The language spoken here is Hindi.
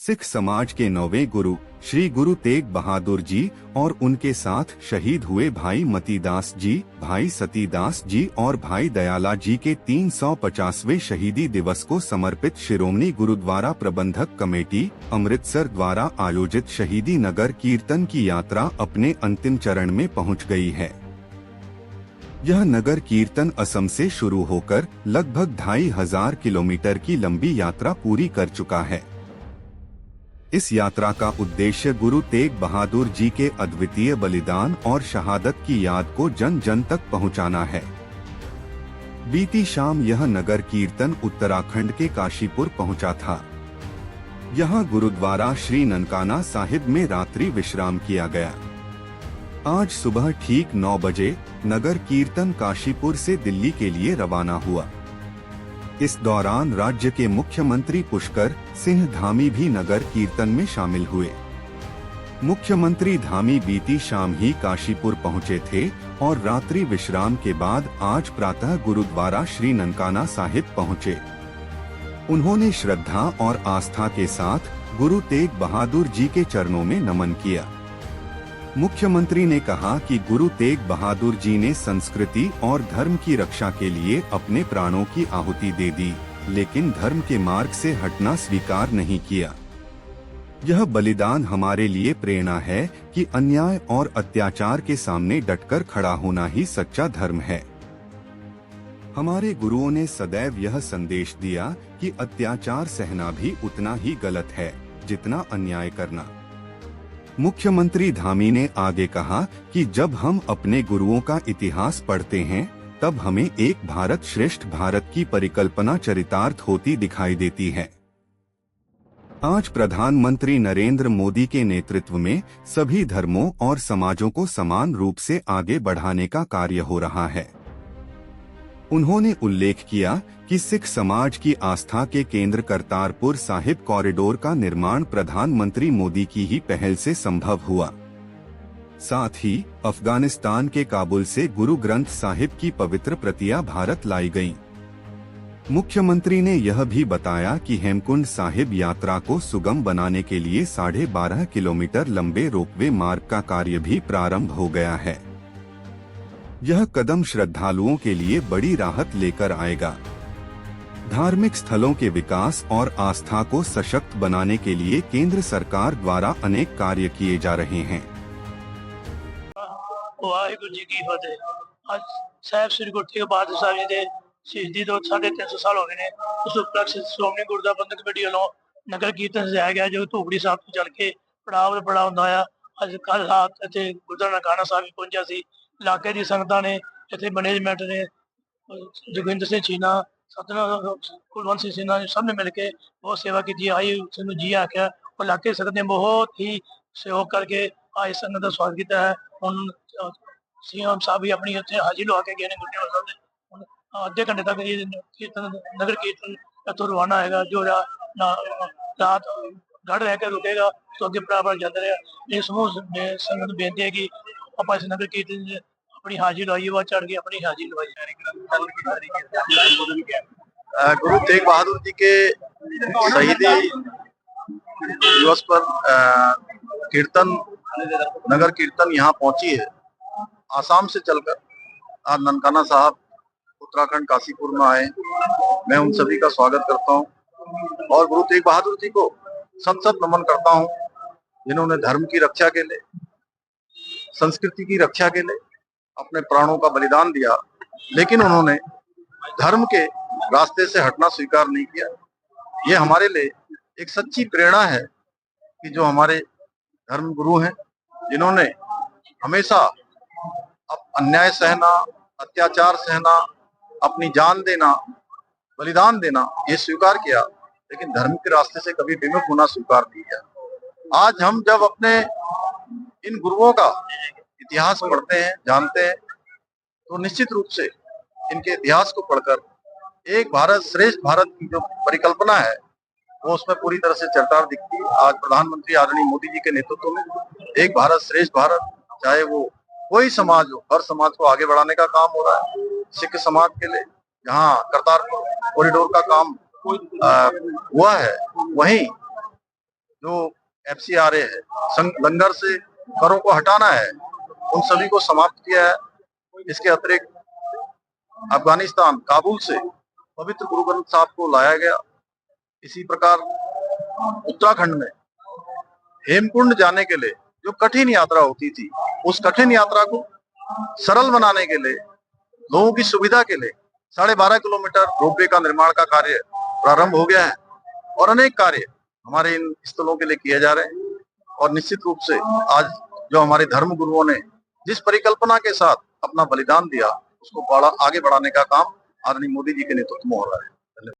सिख समाज के 9वें गुरु श्री गुरु तेग बहादुर जी और उनके साथ शहीद हुए भाई मतीदास जी, भाई सतीदास जी और भाई दयाला जी के 350वें शहीदी दिवस को समर्पित शिरोमणि गुरुद्वारा प्रबंधक कमेटी अमृतसर द्वारा आयोजित शहीदी नगर कीर्तन की यात्रा अपने अंतिम चरण में पहुंच गई है। यह नगर कीर्तन असम से शुरू होकर लगभग 2500 किलोमीटर की लंबी यात्रा पूरी कर चुका है। इस यात्रा का उद्देश्य गुरु तेग बहादुर जी के अद्वितीय बलिदान और शहादत की याद को जन जन तक पहुंचाना है। बीती शाम यह नगर कीर्तन उत्तराखंड के काशीपुर पहुंचा था। यहां गुरुद्वारा श्री ननकाना साहिब में रात्रि विश्राम किया गया। आज सुबह ठीक 9 बजे नगर कीर्तन काशीपुर से दिल्ली के लिए रवाना हुआ। इस दौरान राज्य के मुख्यमंत्री पुष्कर सिंह धामी भी नगर कीर्तन में शामिल हुए। मुख्यमंत्री धामी बीती शाम ही काशीपुर पहुंचे थे और रात्रि विश्राम के बाद आज प्रातः गुरुद्वारा श्री ननकाना साहिब पहुंचे। उन्होंने श्रद्धा और आस्था के साथ गुरु तेग बहादुर जी के चरणों में नमन किया। मुख्यमंत्री ने कहा कि गुरु तेग बहादुर जी ने संस्कृति और धर्म की रक्षा के लिए अपने प्राणों की आहुति दे दी, लेकिन धर्म के मार्ग से हटना स्वीकार नहीं किया। यह बलिदान हमारे लिए प्रेरणा है कि अन्याय और अत्याचार के सामने डटकर खड़ा होना ही सच्चा धर्म है। हमारे गुरुओं ने सदैव यह संदेश दिया कि अत्याचार सहना भी उतना ही गलत है जितना अन्याय करना। मुख्यमंत्री धामी ने आगे कहा कि जब हम अपने गुरुओं का इतिहास पढ़ते हैं तब हमें एक भारत श्रेष्ठ भारत की परिकल्पना चरितार्थ होती दिखाई देती है। आज प्रधानमंत्री नरेंद्र मोदी के नेतृत्व में सभी धर्मों और समाजों को समान रूप से आगे बढ़ाने का कार्य हो रहा है। उन्होंने उल्लेख किया कि सिख समाज की आस्था के केंद्र करतारपुर साहिब कॉरिडोर का निर्माण प्रधानमंत्री मोदी की ही पहल से संभव हुआ। साथ ही अफगानिस्तान के काबुल से गुरु ग्रंथ साहिब की पवित्र प्रतियां भारत लाई गईं। मुख्यमंत्री ने यह भी बताया कि हेमकुंड साहिब यात्रा को सुगम बनाने के लिए 12.5 किलोमीटर लंबे रोपवे मार्ग का कार्य भी प्रारंभ हो गया है। यह कदम श्रद्धालुओं के लिए बड़ी राहत लेकर आएगा। धार्मिक स्थलों के विकास और आस्था को सशक्त बनाने के लिए केंद्र सरकार द्वारा अनेक कार्य किए जा रहे हैं। वाहिगुरू जी की फतेह। आज साहब श्री गुरु तेग बहादुर साहब जी के शहीदी तो 350 साल हो गए ने। उस उपलक्ष्य श्रोमणी गुरुद्वारा प्रबंधक कमेटी वालों नगर कीर्तन सजाया गया जो धूपड़ी साहब ਤੋਂ ਚੱਲ ਕੇ ਪੜਾਵ ਹੁੰਦਾ ਆ। ਅੱਜ ਕੱਲ ਰਾਤ ਇੱਥੇ ਗੁਰਦੁਆਰਾ ਨਨਕਾਣਾ ਸਾਹਿਬ ਵੀ ਪਹੁੰਚਿਆ ਸੀ। ਇਲਾਕੇ ਦੀ ਸੰਗਤਾਂ ਨੇ ਇੱਥੇ ਮੈਨੇਜਮੈਂਟ ਨੇ जोगिंदर सिंह चीना सतनाम कुलवंत सिंह सिन्हा ने सबने मिलके बहुत सेवा की। आई उसने जी आख्या और इलाके संगत ने बहुत ही सहयोग करके आज संगत का स्वागत किया है। हम सीएम साहब भी अपनी उत्थे हाजिर लगा के गए हैं गुरद्वारा साहब ने। आधे घंटे तक ये कीर्तन नगर कीर्तन इतों रवाना है जो रात गढ़ रह के रुकेगा तो अगे बराबर जाता रहा। ये समूह संगत बेनती है कि आप इस नगर कीर्तन अपनी हाजिर लवाइए, वह चढ़ के अपनी हाजिर लवाइए। गुरु तेग बहादुर जी के शहीदी दिवस पर कीर्तन नगर कीर्तन यहाँ पहुंची है। आसाम से चलकर आज ननकाना साहब उत्तराखंड काशीपुर में आए। मैं उन सभी का स्वागत करता हूं और गुरु तेग बहादुर जी को सत सत नमन करता हूं, जिन्होंने धर्म की रक्षा के लिए, संस्कृति की रक्षा के लिए अपने प्राणों का बलिदान दिया, लेकिन उन्होंने धर्म के रास्ते से हटना स्वीकार नहीं किया। ये हमारे लिए एक सच्ची प्रेरणा है कि जो हमारे धर्म गुरु हैं, जिन्होंने हमेशा अन्याय सहना, अत्याचार सहना, अपनी जान देना, बलिदान देना ये स्वीकार किया, लेकिन धर्म के रास्ते से कभी विमुख होना स्वीकार नहीं किया। आज हम जब अपने इन गुरुओं का इतिहास पढ़ते हैं, जानते हैं, तो निश्चित रूप से इनके इतिहास को पढ़कर एक भारत श्रेष्ठ भारत की जो परिकल्पना है वो उसमें पूरी तरह से चरितार्थ दिखती है। आज प्रधानमंत्री आदरणीय मोदी जी के नेतृत्व में एक भारत श्रेष्ठ भारत, चाहे वो कोई समाज हो, हर समाज को आगे बढ़ाने का काम हो रहा है। सिख समाज के लिए जहाँ करतारपुर कॉरिडोर का काम हुआ है, वहीं जो FCRA है, लंगर से करों को हटाना है, उन सभी को समाप्त किया है। इसके अतिरिक्त अफगानिस्तान काबुल से पवित्र गुरु ग्रंथ साहब को लाया गया। इसी प्रकार उत्तराखंड में हेमकुंड जाने के लिए जो कठिन यात्रा होती थी, उस कठिन यात्रा को सरल बनाने के लिए, लोगों की सुविधा के लिए 12.5 किलोमीटर रोपवे का निर्माण का कार्य प्रारंभ हो गया है और अनेक कार्य हमारे इन स्थलों के लिए किए जा रहे हैं। और निश्चित रूप से आज जो हमारे धर्म गुरुओं ने जिस परिकल्पना के साथ अपना बलिदान दिया, उसको आगे बढ़ाने का काम आदरणीय मोदी जी के नेतृत्व में हो रहा है।